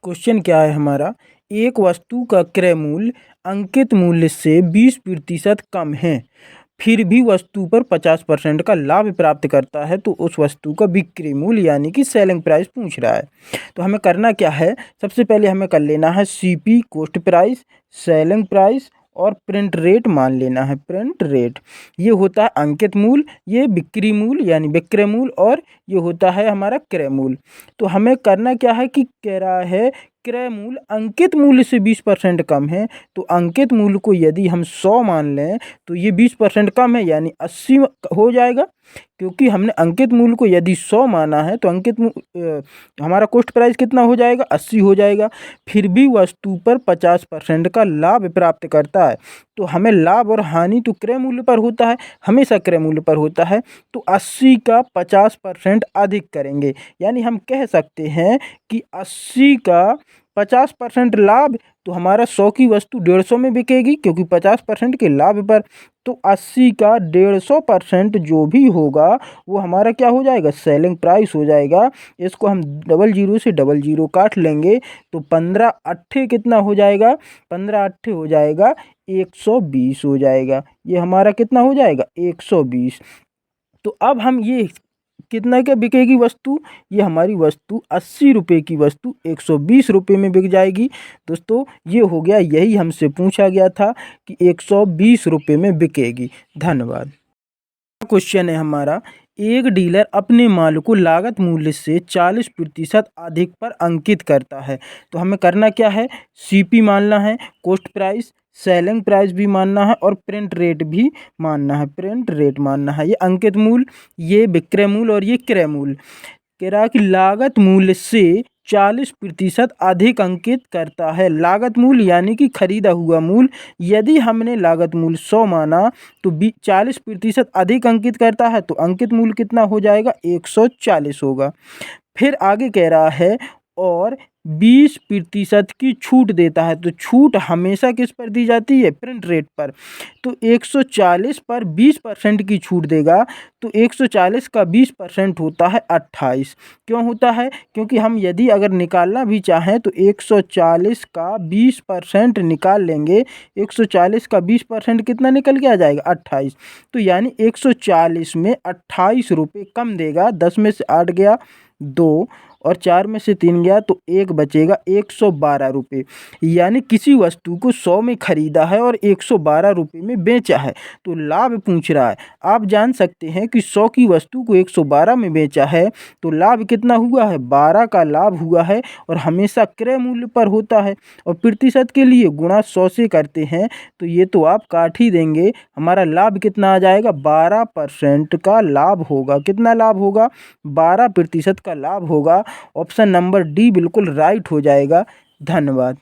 Question क्या है हमारा, एक वस्तु का क्रय मूल्य अंकित मूल्य से 20% कम है, फिर भी वस्तु पर 50% का लाभ प्राप्त करता है, तो उस वस्तु का बिक्री मूल्य यानी कि सेलिंग प्राइस पूछ रहा है। तो हमें करना क्या है, सबसे पहले हमें कर लेना है CP cost price, selling price और प्रिंट रेट मान लेना है। प्रिंट रेट ये होता है अंकित मूल्य, ये बिक्री मूल्य यानी विक्रय मूल्य, और ये होता है हमारा क्रय मूल्य। तो हमें करना क्या है कि कह रहा है क्रय मूल्य अंकित मूल्य से 20% कम है, तो अंकित मूल्य को यदि हम 100 मान लें तो ये 20% कम है यानी 80 हो जाएगा। क्योंकि हमने अंकित मूल्य को यदि 100 माना है तो हमारा कॉस्ट प्राइस कितना हो जाएगा, 80 हो जाएगा। फिर भी वस्तु पर 50% का लाभ प्राप्त करता है, तो हमें लाभ और हानि तो क्रय मूल्य पर होता है, हमेशा क्रय मूल्य पर होता है, तो 80 का 50% अधिक करेंगे, यानी हम कह सकते हैं कि 80 का 50% लाभ, तो हमारा 100 की वस्तु 150 में बिकेगी क्योंकि 50% के लाभ पर। तो 80 का 150% जो भी होगा वो हमारा क्या हो जाएगा, सेलिंग प्राइस हो जाएगा। इसको हम 00 से 00 काट लेंगे तो 15 अट्ठे कितना हो जाएगा, 15 अट्ठे हो जाएगा 120 हो जाएगा। ये हमारा कितना हो जाएगा, 120। तो अब हम ये कितना का बिकेगी वस्तु, ये हमारी वस्तु 80 रुपये की वस्तु 120 रुपये में बिक जाएगी। दोस्तों ये हो गया, यही हमसे पूछा गया था कि 120 रुपये में बिकेगी। धन्यवाद। क्वेश्चन है हमारा, एक डीलर अपने माल को लागत मूल्य से 40% अधिक पर अंकित करता है, तो हमें करना क्या है, सीपी मानना है, कॉस्ट प्राइस, सेलिंग प्राइस भी मानना है और प्रिंट रेट भी मानना है। प्रिंट रेट मानना है, ये अंकित मूल्य, ये विक्रय मूल्य और ये क्रय मूल्य। कह रहा है कि लागत मूल्य से 40% अधिक अंकित करता है। लागत मूल्य यानी कि खरीदा हुआ मूल्य, यदि हमने लागत मूल्य 100 माना तो 40% अधिक अंकित करता है, तो अंकित मूल्य कितना हो जाएगा, 140 होगा। फिर आगे कह रहा है और 20% की छूट देता है, तो छूट हमेशा किस पर दी जाती है, प्रिंट रेट पर। तो 140 पर 20% की छूट देगा, तो 140 का 20% होता है 28। क्यों होता है, क्योंकि हम यदि अगर निकालना भी चाहें तो 140 का 20% निकाल लेंगे, 140 का 20% कितना निकल के आ जाएगा, 28। तो यानी 140 में 28 रुपये कम देगा, 10 में से 8 गया 2 और 4 में से 3 गया तो 1 बचेगा, 112 रुपये। यानी किसी वस्तु को 100 में खरीदा है और 112 रुपये में बेचा है, तो लाभ पूछ रहा है। आप जान सकते हैं कि 100 की वस्तु को 112 में बेचा है तो लाभ कितना हुआ है, 12 का लाभ हुआ है, और हमेशा क्रय मूल्य पर होता है। और प्रतिशत के लिए गुणा 100 से करते हैं, तो ये तो आप काट ही देंगे। हमारा लाभ कितना आ जाएगा, 12% का लाभ होगा। कितना लाभ होगा, 12% का लाभ होगा। ऑप्शन नंबर डी बिल्कुल राइट हो जाएगा। धन्यवाद।